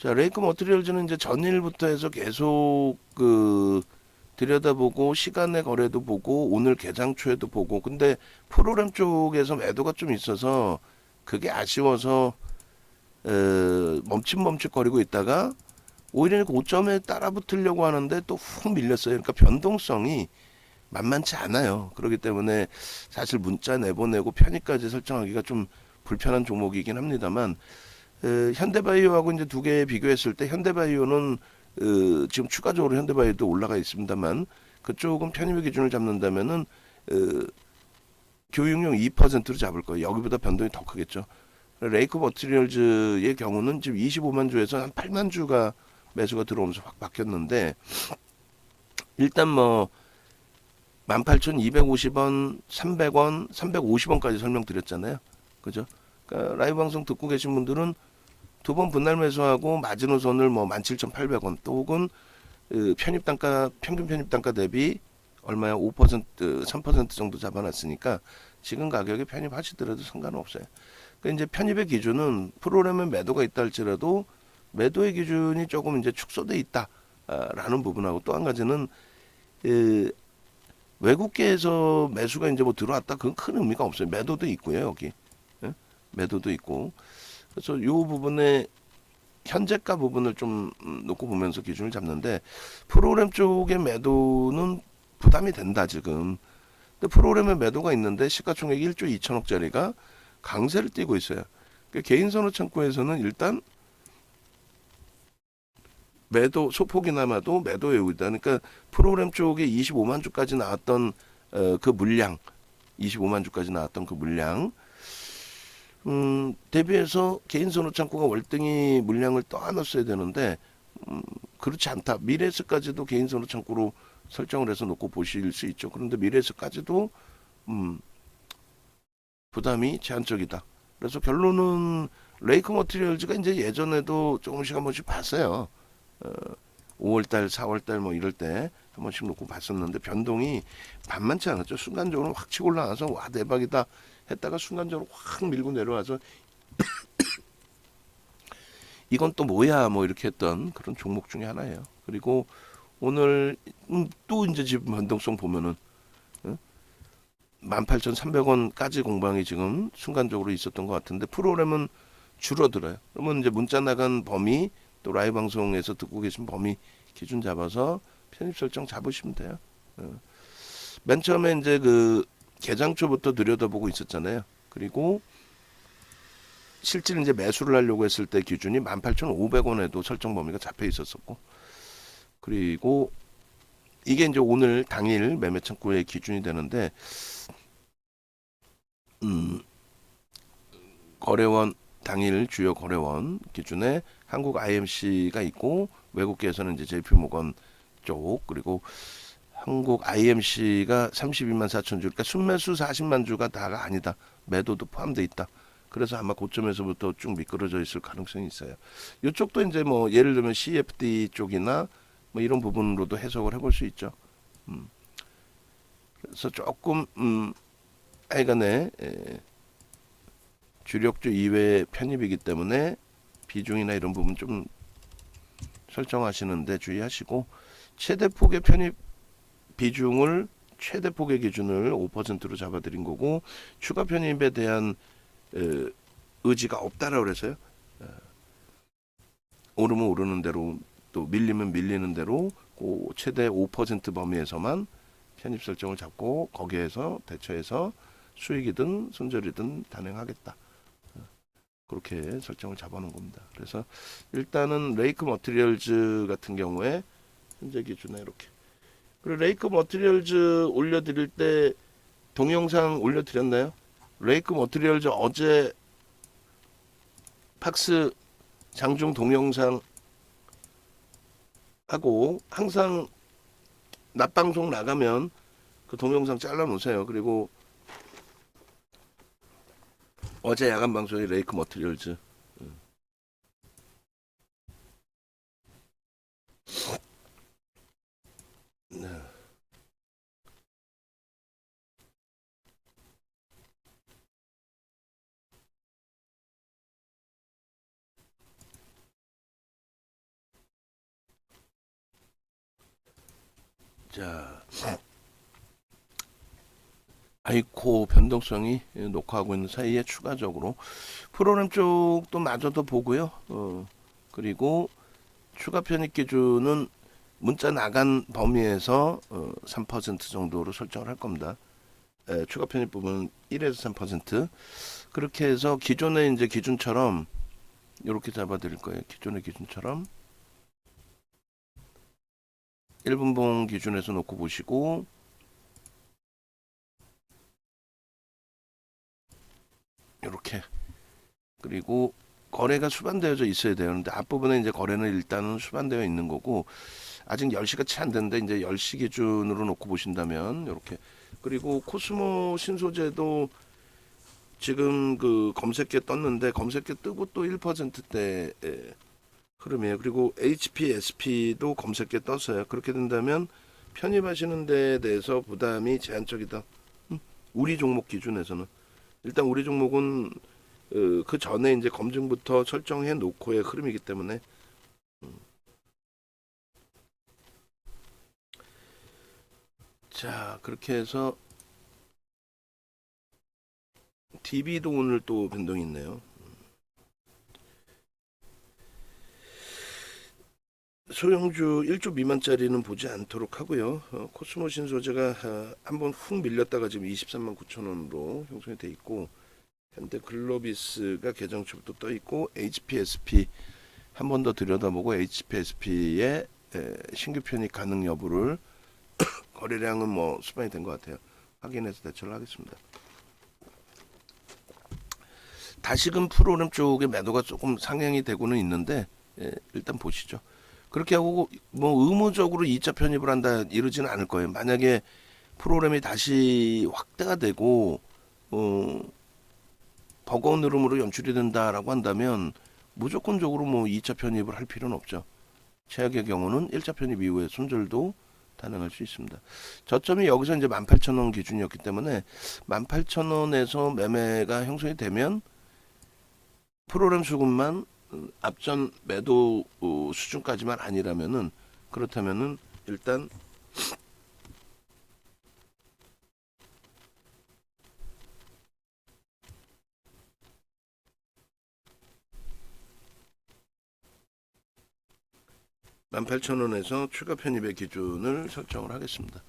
자, 레이크 머티리얼즈는 이제 전일부터 해서 계속 들여다보고 시간의 거래도 보고 오늘 개장초에도 보고 근데 프로그램 쪽에서 매도가 좀 있어서 그게 아쉬워서 멈칫멈칫거리고 있다가 오히려 고점에 따라 붙으려고 하는데 또 훅 밀렸어요. 그러니까 변동성이 만만치 않아요. 그렇기 때문에 사실 문자 내보내고 편입까지 설정하기가 좀 불편한 종목이긴 합니다만 현대바이오하고 이제 두 개 비교했을 때 현대바이오는 지금 추가적으로 현대바이오도 올라가 있습니다만 그쪽은 편입의 기준을 잡는다면은 교육용 2%로 잡을 거예요. 여기보다 변동이 더 크겠죠. 레이크 머티리얼즈의 경우는 지금 25만 주에서 한 8만 주가 매수가 들어오면서 확 바뀌었는데 일단 뭐 18,250원, 300원, 350원까지 설명드렸잖아요. 그죠? 그러니까 라이브 방송 듣고 계신 분들은 두 번 분할 매수하고 마지노선을 뭐 17,800원 또 혹은 편입 단가 평균 편입 단가 대비 얼마야 5% 3% 정도 잡아놨으니까 지금 가격에 편입하시더라도 상관은 없어요. 그러니까 이제 편입의 기준은 프로그램에 매도가 있다 할지라도 매도의 기준이 조금 이제 축소돼 있다라는 부분하고 또 한 가지는 외국계에서 매수가 이제 뭐 들어왔다 그건 큰 의미가 없어요. 매도도 있고요 여기 매도도 있고 그래서 이 부분에 현재가 부분을 좀 놓고 보면서 기준을 잡는데 프로그램 쪽의 매도는 부담이 된다 지금. 근데 프로그램에 매도가 있는데 시가총액 1조 2천억짜리가 강세를 띠고 있어요. 그러니까 개인 선호 창구에서는 일단 매도 소폭이나마도 매도의 우위다. 그러니까 프로그램 쪽에 25만 주까지 나왔던 그 물량, 25만 주까지 나왔던 그 물량 대비해서 개인 선호 창구가 월등히 물량을 떠안았어야 되는데 그렇지 않다. 미래에서까지도 개인 선호 창구로 설정을 해서 놓고 보실 수 있죠. 그런데 미래에서까지도 부담이 제한적이다. 그래서 결론은 레이크 머티리얼즈가 이제 예전에도 조금씩 한 번씩 봤어요. 5월달, 4월달 뭐 이럴 때 한 번씩 놓고 봤었는데 변동이 만만치 않았죠. 순간적으로 확 치고 올라와서 와 대박이다 했다가 순간적으로 확 밀고 내려와서 이건 또 뭐야 뭐 이렇게 했던 그런 종목 중에 하나예요. 그리고 오늘 또 이제 지금 변동성 보면은 18,300원까지 공방이 지금 순간적으로 있었던 것 같은데 프로그램은 줄어들어요. 그러면 이제 문자 나간 범위 또 라이브 방송에서 듣고 계신 범위 기준 잡아서 편입 설정 잡으시면 돼요. 맨 처음에 이제 그 개장초부터 들여다보고 있었잖아요. 그리고 실제 이제 매수를 하려고 했을 때 기준이 18,500원에도 설정 범위가 잡혀 있었었고 그리고 이게 이제 오늘 당일 매매 창구의 기준이 되는데 거래원 당일 주요 거래원 기준에 한국 IMC가 있고 외국계에서는 이제 JP모건 쪽 그리고 한국 IMC가 32만 4천 주 그러니까 순매수 40만 주가 다가 아니다. 매도도 포함되어 있다. 그래서 아마 고점에서부터 쭉 미끄러져 있을 가능성이 있어요. 이쪽도 이제 뭐 예를 들면 CFD 쪽이나 뭐 이런 부분으로도 해석을 해볼 수 있죠. 그래서 조금 하여간에 주력주 이외의 편입이기 때문에 비중이나 이런 부분 좀 설정하시는데 주의하시고 최대폭의 편입 비중을 최대폭의 기준을 5%로 잡아드린 거고 추가 편입에 대한 의지가 없다라고 그래서요. 오르면 오르는 대로 또 밀리면 밀리는 대로 그 최대 5% 범위에서만 편입 설정을 잡고 거기에서 대처해서 수익이든 손절이든 단행하겠다. 그렇게 설정을 잡아놓은 겁니다. 그래서 일단은 레이크 머티리얼즈 같은 경우에 현재 기준에 이렇게 그리고 레이크 머티리얼즈 올려드릴 때 동영상 올려드렸나요? 레이크 머티리얼즈 어제 팍스 장중 동영상 하고 항상 낮 방송 나가면 그 동영상 잘라 놓으세요. 그리고 어제 야간 방송이 레이크 머티리얼즈 자, 아이코 변동성이 녹화하고 있는 사이에 추가적으로 프로그램 쪽도 마저도 보고요. 그리고 추가 편입 기준은 문자 나간 범위에서 3% 정도로 설정을 할 겁니다. 추가 편입 부분은 1에서 3%. 그렇게 해서 기존의 이제 기준처럼 이렇게 잡아 드릴 거예요. 기존의 기준처럼 1분봉 기준에서 놓고 보시고, 이렇게. 그리고 거래가 수반되어져 있어야 돼요. 근데 앞부분에 이제 거래는 일단은 수반되어 있는 거고, 아직 10시가 채 안 됐는데 이제 10시 기준으로 놓고 보신다면 이렇게. 그리고 코스모 신소재도 지금 그 검색계 떴는데 검색계 뜨고 또 1%대 흐름이에요. 그리고 HPSP도 검색계 떴어요. 그렇게 된다면 편입하시는 데에 대해서 부담이 제한적이다. 우리 종목 기준에서는 일단 우리 종목은 그 전에 이제 검증부터 설정해 놓고의 흐름이기 때문에 자, 그렇게 해서 DB도 오늘 또 변동이 있네요. 소형주 1조 미만짜리는 보지 않도록 하고요. 코스모 신소재가 한번 훅 밀렸다가 지금 23만 9천 원으로 형성이 돼 있고, 현대 글로비스가 개정치부터 떠 있고, HPSP 한 번 더 들여다보고 HPSP의 신규 편입 가능 여부를 거래량은 뭐 수반이 된 것 같아요. 확인해서 대처를 하겠습니다. 다시금 프로그램 쪽에 매도가 조금 상향이 되고는 있는데 일단 보시죠. 그렇게 하고 뭐 의무적으로 2차 편입을 한다 이러지는 않을 거예요. 만약에 프로그램이 다시 확대가 되고 버거운 흐름으로 연출이 된다라고 한다면 무조건적으로 뭐 2차 편입을 할 필요는 없죠. 최악의 경우는 1차 편입 이후에 손절도 가능할 수 있습니다. 저점이 여기서 이제 18,000원 기준이었기 때문에 18,000원에서 매매가 형성이 되면 프로그램 수급만 앞전 매도 수준까지만 아니라면은, 그렇다면은 일단 (18,000원에서) 추가 편입의 기준을 설정을 하겠습니다.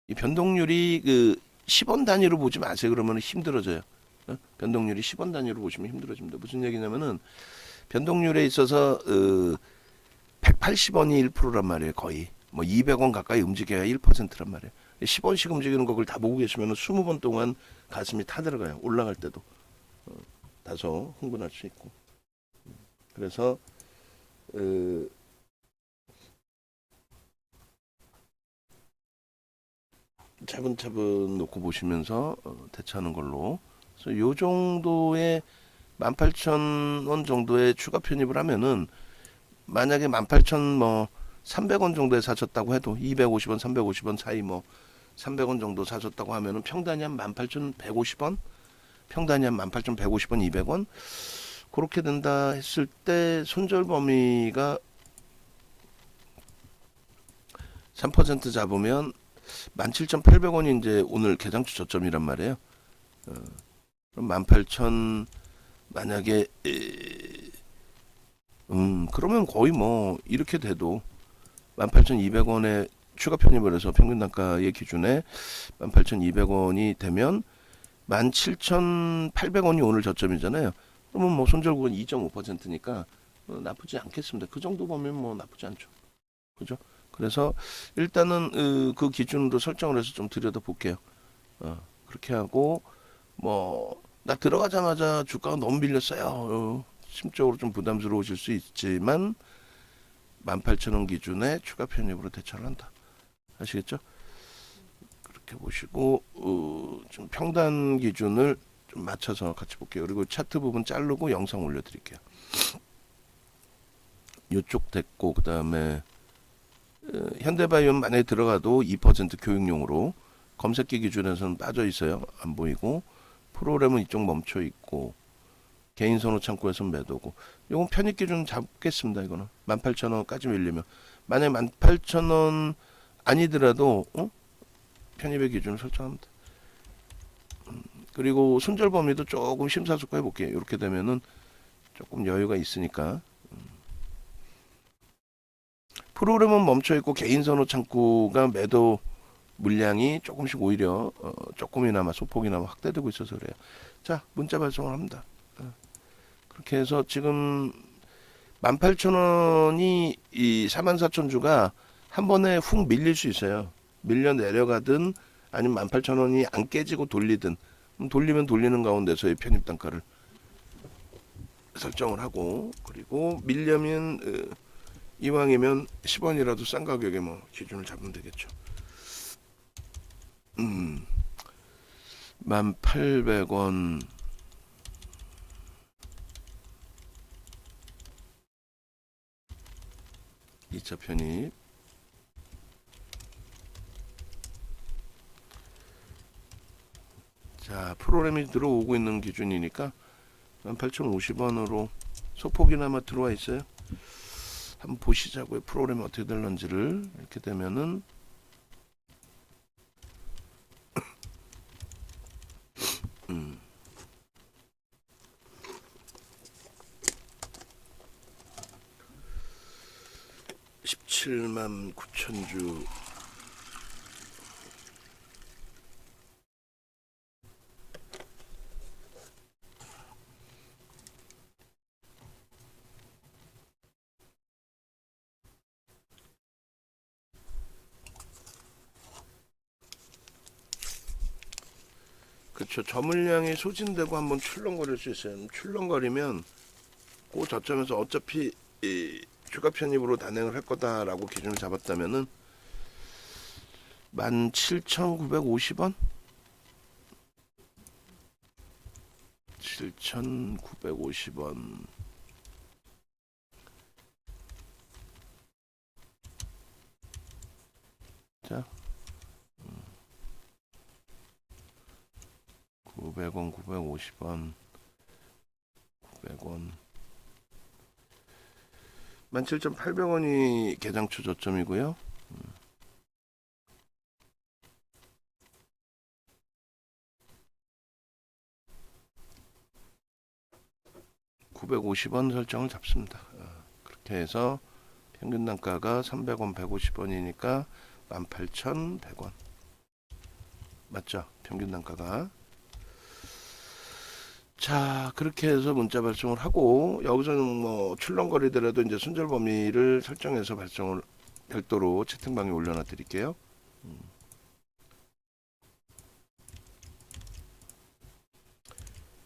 이 변동률이 그 10원 단위로 보지 마세요. 그러면 힘들어져요. 변동률이 10원 단위로 보시면 힘들어집니다. 무슨 얘기냐면은 변동률에 있어서 180원이 1%란 말이에요. 거의 뭐 200원 가까이 움직여야 1%란 말이에요. 10원씩 움직이는 걸 다 보고 계시면 20번 동안 가슴이 타들어가요. 올라갈 때도 다소 흥분할 수 있고. 그래서 차분차분 놓고 보시면서 대처하는 걸로. 그래서 요 정도의 18,000원 정도의 추가 편입을 하면은, 만약에 18,000 뭐 300원 정도에 사셨다고 해도 250원, 350원 사이 뭐 300원 정도 사셨다고 하면은 평단이 한 18,150원, 평단이 한 18,150원, 200원 그렇게 된다 했을 때 손절 범위가 3% 잡으면 17,800원이 이제 오늘 개장주 저점이란 말이에요. 그럼 18,000 만약에 그러면 거의 뭐 이렇게 돼도 18,200원에 추가 편입을 해서 평균 단가의 기준에 18,200원이 되면 17,800원이 오늘 저점이잖아요. 그러면 뭐 손절국은 2.5%니까 나쁘지 않겠습니다. 그 정도 보면 뭐 나쁘지 않죠. 그죠? 그래서 일단은 그 기준으로 설정을 해서 좀 들여다 볼게요. 그렇게 하고 뭐 나 들어가자마자 주가가 너무 밀렸어요. 심적으로 좀 부담스러우실 수 있지만 18,000원 기준에 추가 편입으로 대처를 한다. 아시겠죠? 그렇게 보시고 좀 평단 기준을 좀 맞춰서 같이 볼게요. 그리고 차트 부분 자르고 영상 올려드릴게요. 이쪽 됐고, 그 다음에 현대바이오는 만약에 들어가도 2% 교육용으로 검색기 기준에서는 빠져 있어요. 안 보이고, 프로그램은 이쪽 멈춰 있고, 개인 선호 창구에서는 매도고. 이건 편입 기준 잡겠습니다. 이거는 18,000원까지 밀리면, 만약에 18,000원 아니더라도 편입의 기준을 설정합니다. 그리고 손절 범위도 조금 심사숙고해 볼게요. 이렇게 되면은 조금 여유가 있으니까. 프로그램은 멈춰 있고 개인 선호 창구가 매도 물량이 조금씩 오히려 조금이나마 소폭이나마 확대되고 있어서 그래요. 자, 문자 발송을 합니다. 그렇게 해서 지금 18,000원이 이 44,000주가 한 번에 훅 밀릴 수 있어요. 밀려 내려가든 아니면 18,000원이 안 깨지고 돌리든, 돌리면 돌리는 가운데서의 편입 단가를 설정을 하고, 그리고 밀려면 이왕이면 10원이라도 싼 가격에 뭐 기준을 잡으면 되겠죠. 1,800원 2차 편입. 자, 프로그램이 들어오고 있는 기준이니까 18,050원으로 소폭이나마 들어와 있어요. 한번 보시자고요. 프로그램이 어떻게 될런지를. 이렇게 되면은 179,000주 그쵸. 저물량이 소진되고 한번 출렁거릴 수 있어요. 출렁거리면 그 저점에서 어차피 이 추가 편입으로 단행을 할 거다라고 기준을 잡았다면은 17,950원? 7,950원. 자, 900원, 950원, 900원. 17,800원이 개장초 저점이고요. 950원 설정을 잡습니다. 그렇게 해서 평균 단가가 300원, 150원이니까 18,100원. 맞죠? 평균 단가가. 자, 그렇게 해서 문자 발송을 하고, 여기서는 뭐 출렁거리더라도 이제 손절 범위를 설정해서 발송을 별도로 채팅방에 올려놔 드릴게요.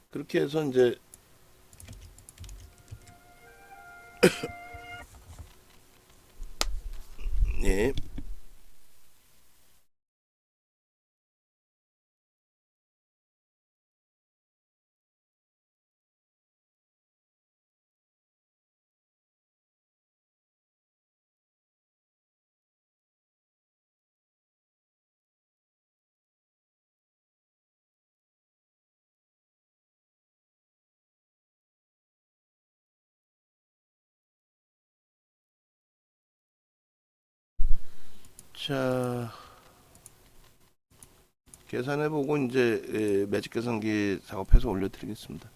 그렇게 해서 이제 예. 자, 계산해보고 이제 매직 계산기 작업해서 올려드리겠습니다.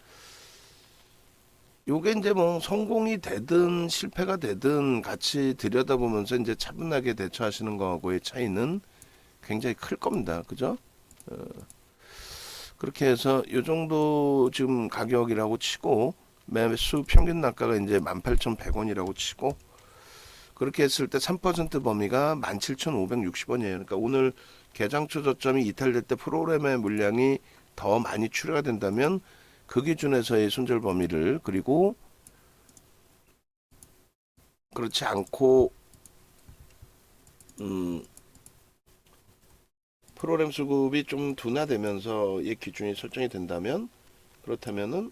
요게 이제 뭐 성공이 되든 실패가 되든 같이 들여다보면서 이제 차분하게 대처하시는 거하고의 차이는 굉장히 클 겁니다. 그죠? 그렇게 해서 요 정도 지금 가격이라고 치고 매수 평균 단가가 이제 18,100원이라고 치고 그렇게 했을 때 3% 범위가 17,560원이에요. 그러니까 오늘 개장초 저점이 이탈될 때 프로그램의 물량이 더 많이 출하가 된다면 그 기준에서의 손절 범위를 그리고 그렇지 않고 프로그램 수급이 좀 둔화되면서 이 기준이 설정이 된다면 그렇다면은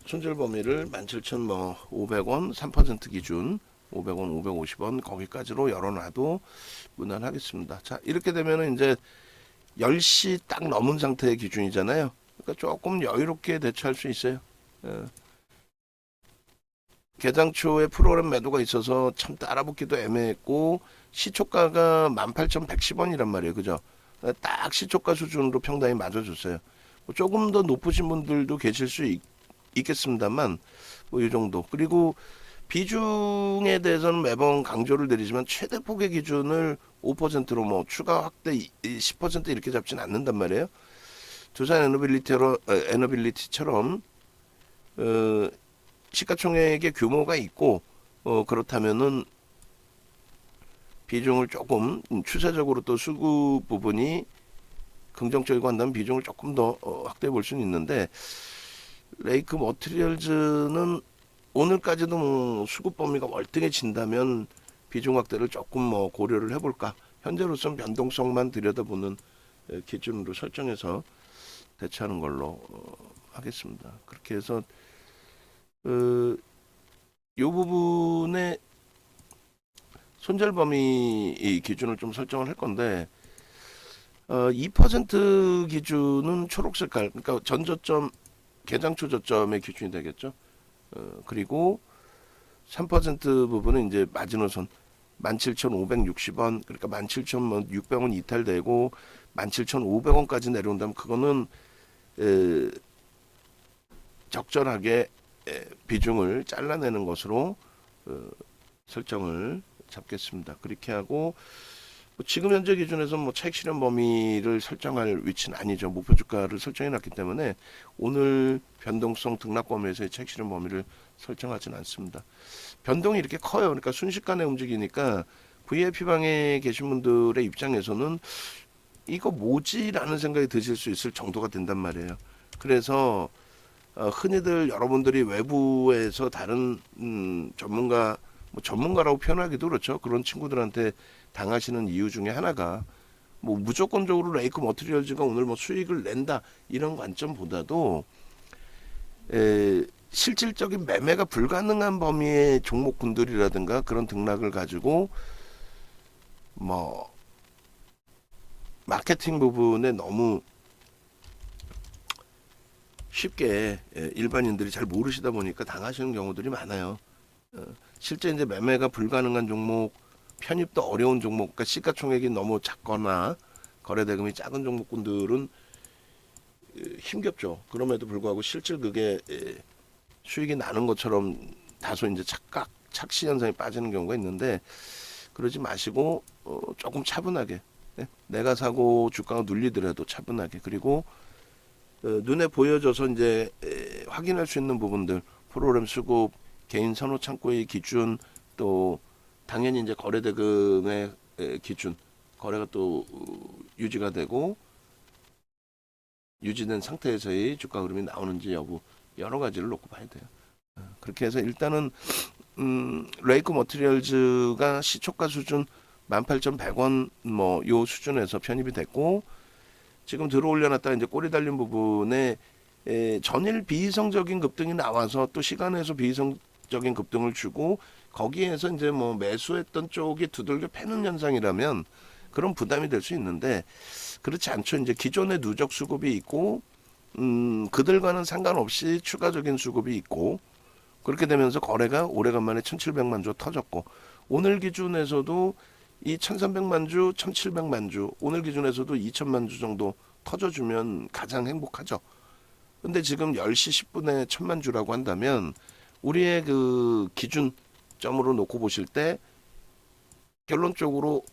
손절 범위를 17,500원 3% 기준 500원, 550원 거기까지로 열어놔도 무난하겠습니다. 자, 이렇게 되면은 이제 10시 딱 넘은 상태의 기준이잖아요. 그러니까 조금 여유롭게 대처할 수 있어요. 개장 초에 프로그램 매도가 있어서 참 따라붙기도 애매했고 시초가가 18,110원이란 말이에요. 그죠? 딱 시초가 수준으로 평단이 맞아줬어요. 뭐 조금 더 높으신 분들도 계실 수 있겠습니다만 뭐 이 정도. 그리고 비중에 대해서는 매번 강조를 드리지만 최대 폭의 기준을 5%로 뭐 추가 확대 10% 이렇게 잡지는 않는단 말이에요. 두산 에너빌리티처럼 시가총액의 규모가 있고 그렇다면은 비중을 조금 추세적으로 또 수급 부분이 긍정적이고 한다면 비중을 조금 더 확대해 볼 수는 있는데 레이크 머티리얼즈는 오늘까지도 뭐 수급 범위가 월등해진다면 비중 확대를 조금 뭐 고려를 해볼까. 현재로서는 변동성만 들여다보는 기준으로 설정해서 대처하는 걸로 하겠습니다. 그렇게 해서 이 부분에 손절 범위 기준을 좀 설정을 할 건데 2% 기준은 초록색깔, 그러니까 전저점 개장초 저점의 기준이 되겠죠. 그리고 3% 부분은 이제 마지노선 17,560원, 그러니까 17,600원 이탈되고 17,500원까지 내려온다면 그거는 적절하게 비중을 잘라내는 것으로 설정을 잡겠습니다. 그렇게 하고 지금 현재 기준에서 뭐 차익 실현 범위를 설정할 위치는 아니죠. 목표 주가를 설정해 놨기 때문에 오늘 변동성 등락 범위에서의 차익 실현 범위를 설정하지는 않습니다. 변동이 이렇게 커요. 그러니까 순식간에 움직이니까 VIP 방에 계신 분들의 입장에서는 이거 뭐지라는 생각이 드실 수 있을 정도가 된단 말이에요. 그래서 흔히들 여러분들이 외부에서 다른 전문가, 뭐 전문가라고 표현하기도 그렇죠. 그런 친구들한테 당하시는 이유 중에 하나가 뭐 무조건적으로 레이크 머티리얼즈가 오늘 뭐 수익을 낸다 이런 관점보다도 실질적인 매매가 불가능한 범위의 종목군들이라든가 그런 등락을 가지고 뭐 마케팅 부분에 너무 쉽게 일반인들이 잘 모르시다 보니까 당하시는 경우들이 많아요. 실제 이제 매매가 불가능한 종목, 편입도 어려운 종목, 그러니까 시가총액이 너무 작거나 거래대금이 작은 종목군들은 힘겹죠. 그럼에도 불구하고 실질 그게 수익이 나는 것처럼 다소 이제 착시 현상이 빠지는 경우가 있는데 그러지 마시고 조금 차분하게 내가 사고 주가가 눌리더라도 차분하게 그리고 눈에 보여져서 이제 확인할 수 있는 부분들 프로그램 수급 개인 선호 창구의 기준 또 당연히 이제 거래대금의 기준 거래가 또 유지가 되고 유지된 상태에서의 주가 흐름이 나오는지 여부 여러 가지를 놓고 봐야 돼요. 그렇게 해서 일단은 레이크 머티리얼즈가 시초가 수준 18,100원 뭐 요 수준에서 편입이 됐고 지금 들어 올려놨다가 이제 꼬리 달린 부분에 전일 비이성적인 급등이 나와서 또 시간에서 비이성적인 급등을 주고 거기에서 이제 뭐 매수했던 쪽이 두들겨 패는 현상이라면 그런 부담이 될 수 있는데 그렇지 않죠. 이제 기존의 누적 수급이 있고 그들과는 상관없이 추가적인 수급이 있고 그렇게 되면서 거래가 오래간만에 1,700만 주 터졌고 오늘 기준에서도 이 1,300만 주, 1,700만 주 오늘 기준에서도 2,000만 주 정도 터져주면 가장 행복하죠. 근데 지금 10시 10분에 1,000만 주라고 한다면 우리의 그 기준점으로 놓고 보실 때 결론적으로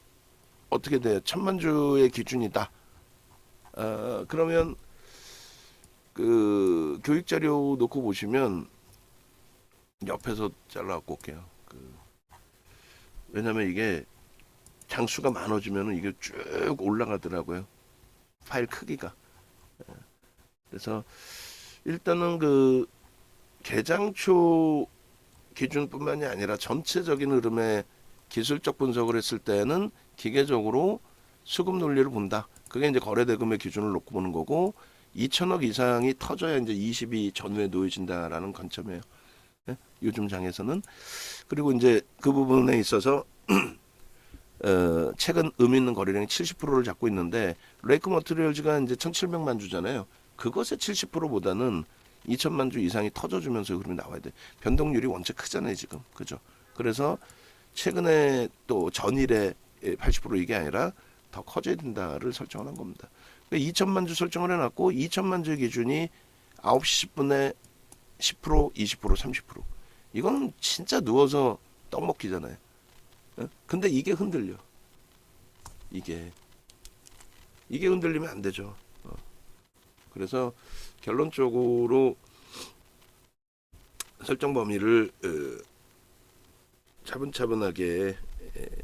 어떻게 돼요? 1,000만 주의 기준이다. 그러면 그 교육 자료 놓고 보시면 옆에서 잘라갖고 올게요. 왜냐면 이게 장수가 많아지면 이게 쭉 올라가더라고요. 파일 크기가. 그래서 일단은 그 개장초 기준뿐만이 아니라 전체적인 흐름의 기술적 분석을 했을 때는 기계적으로 수급 논리를 본다. 그게 이제 거래대금의 기준을 놓고 보는 거고 2천억 이상이 터져야 이제 20이 전후에 놓여진다라는 관점이에요. 네? 요즘 장에서는 그리고 이제 그 부분에 있어서 최근 의미 있는 거래량이 70%를 잡고 있는데 레이크 머티리얼즈가 이제 1,700만 주잖아요. 그것의 70%보다는 2천만 주 이상이 터져주면서 흐름이 나와야 돼. 변동률이 원체 크잖아요 지금. 그죠? 그래서 최근에 또 전일에 80% 이게 아니라 더 커져야 된다를 설정을 한 겁니다. 2천만 주 설정을 해놨고 2천만 주 기준이 9시 10분에 10%, 20%, 30%. 이건 진짜 누워서 떡 먹기잖아요. 근데 이게 흔들려. 이게 흔들리면 안 되죠. 그래서 결론적으로 설정 범위를 차분차분하게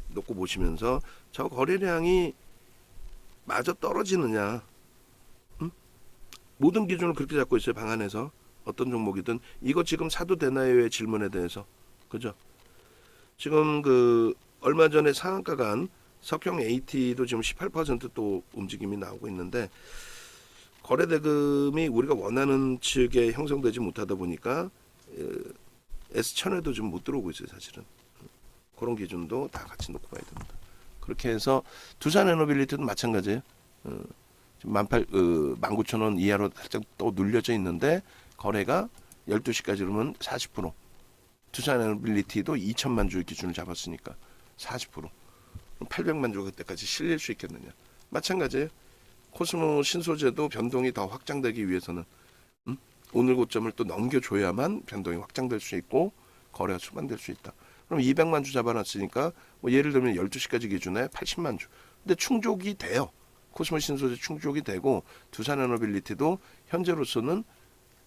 놓고 보시면서 저 거래량이 마저 떨어지느냐. 모든 기준을 그렇게 잡고 있어요. 방안에서 어떤 종목이든 이거 지금 사도 되나요의 질문에 대해서. 그죠? 지금 그 얼마 전에 상한가 간 석형 AT도 지금 18%또 움직임이 나오고 있는데 거래 대금이 우리가 원하는 측에 형성되지 못하다 보니까 S1000에도 좀 못 들어오고 있어요. 사실은 그런 기준도 다 같이 놓고 봐야 됩니다. 그렇게 해서 두산에너빌리티도 마찬가지예요. 지금 19,000원 이하로 살짝 또 눌려져 있는데 거래가 12시까지 그러면 40%. 두산에너빌리티도 2천만 주 기준을 잡았으니까 40%. 800만 주 그때까지 실릴 수 있겠느냐. 마찬가지예요. 코스모 신소재도 변동이 더 확장되기 위해서는 오늘 고점을 또 넘겨줘야만 변동이 확장될 수 있고 거래가 수반될 수 있다. 그럼 200만 주 잡아놨으니까 뭐 예를 들면 12시까지 기준에 80만 주. 근데 충족이 돼요. 코스모 신소재 충족이 되고 두산에너빌리티도 현재로서는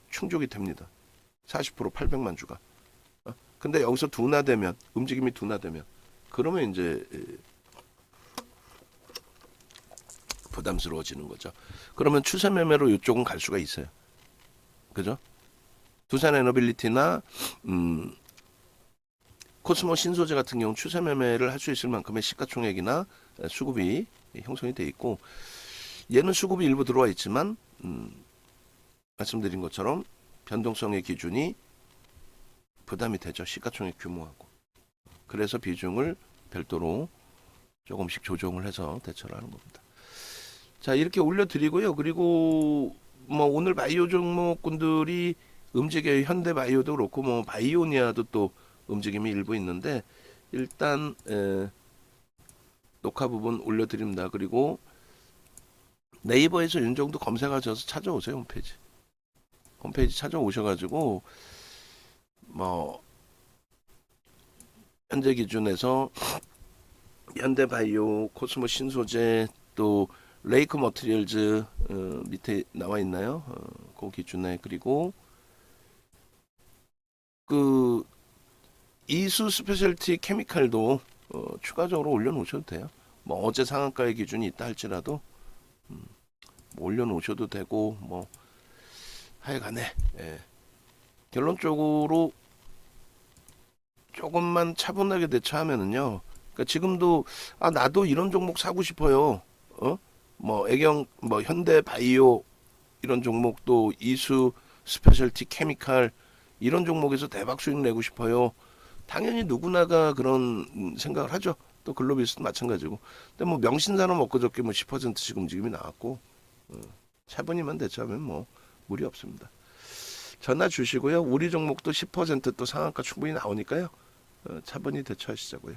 충족이 됩니다. 40% 800만 주가. 근데 여기서 둔화되면 움직임이 둔화되면 그러면 이제 부담스러워지는 거죠. 그러면 추세 매매로 이쪽은 갈 수가 있어요. 그죠? 두산에너빌리티나 코스모 신소재 같은 경우 추세 매매를 할 수 있을 만큼의 시가총액이나 수급이 형성이 돼 있고 얘는 수급이 일부 들어와 있지만 말씀드린 것처럼 변동성의 기준이 부담이 되죠. 시가총액 규모하고. 그래서 비중을 별도로 조금씩 조정을 해서 대처를 하는 겁니다. 자, 이렇게 올려드리고요. 그리고 뭐 오늘 바이오 종목군들이 움직여요. 현대바이오도 그렇고 뭐 바이오니아도 또 움직임이 일부 있는데 일단 녹화 부분 올려드립니다. 그리고 네이버에서 윤정도 검색하셔서 찾아오세요. 홈페이지 찾아오셔가지고 뭐 현재 기준에서 현대바이오, 코스모 신소재 또 레이크 머티리얼즈 밑에 나와 있나요? 그 기준에 그리고 그 이수 스페셜티 케미칼도 추가적으로 올려놓으셔도 돼요. 뭐 어제 상한가의 기준이 있다 할지라도 뭐 올려놓으셔도 되고 뭐 하여간에 결론적으로 조금만 차분하게 대처하면은요. 그러니까 지금도 나도 이런 종목 사고 싶어요. 뭐 애경 뭐 현대바이오 이런 종목도 이수 스페셜티 케미칼 이런 종목에서 대박 수익 내고 싶어요. 당연히 누구나가 그런 생각을 하죠. 또 글로비스도 마찬가지고. 근데 뭐 명신산업 엊그저께 뭐 10%씩 움직임이 나왔고 차분히만 대처하면 뭐 무리 없습니다. 전화 주시고요. 우리 종목도 10%또 상한가 충분히 나오니까요. 차분히 대처하시자고요.